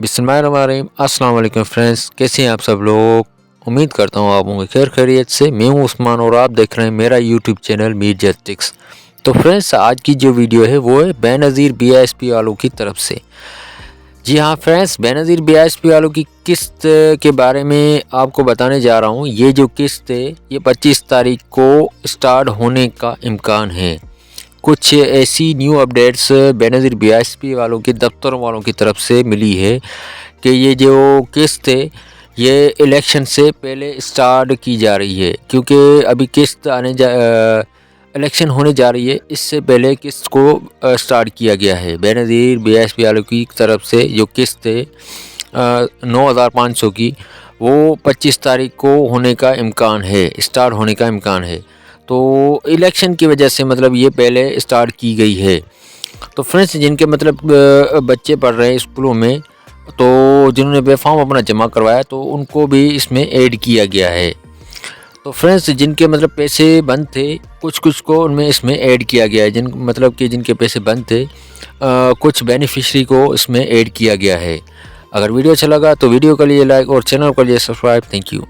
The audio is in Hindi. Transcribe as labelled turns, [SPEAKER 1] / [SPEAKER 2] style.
[SPEAKER 1] बिस्मिल्लाहिर्रहमानिर्रहीम। अस्सलाम वालेकुम फ्रेंड्स, कैसे हैं आप सब लोग। उम्मीद करता हूँ आप होंगे खैर खैरियत से। मैं हूँ उस्मान और आप देख रहे हैं मेरा यूट्यूब चैनल मीर जस्टिक्स। तो फ्रेंड्स, आज की जो वीडियो है वो है बेनज़ीर BISP वालों की तरफ से। जी हाँ फ्रेंड्स, बेनज़ीर BISP वालों की किस्त के बारे में आपको बताने जा रहा हूँ। ये जो किस्त है ये 25 तारीख को स्टार्ट होने का इम्कान है। कुछ ऐसी न्यू अपडेट्स बेनज़ीर BISP वालों के दफ्तर वालों की तरफ से मिली है कि ये जो किस्त है ये इलेक्शन से पहले स्टार्ट की जा रही है, क्योंकि अभी किस्त इलेक्शन होने जा रही है। इससे पहले किस्त को स्टार्ट किया गया है। बेनज़ीर BISP वालों की तरफ से जो किस्त है 9,500 की, वो 25 तारीख को होने का इम्कान है, स्टार्ट होने का इम्कान है। तो इलेक्शन की वजह से मतलब ये पहले स्टार्ट की गई है। तो फ्रेंड्स, जिनके मतलब बच्चे पढ़ रहे हैं स्कूलों में, तो जिन्होंने बेफॉर्म अपना जमा करवाया तो उनको भी इसमें ऐड किया गया है। तो फ्रेंड्स, जिनके मतलब पैसे बंद थे, कुछ कुछ को उनमें इसमें ऐड किया गया है। जिनके पैसे बंद थे, कुछ बेनिफिशरी को इसमें ऐड किया गया है। अगर वीडियो अच्छा लगा तो वीडियो के लिए लाइक और चैनल के लिए सब्सक्राइब। Thank you.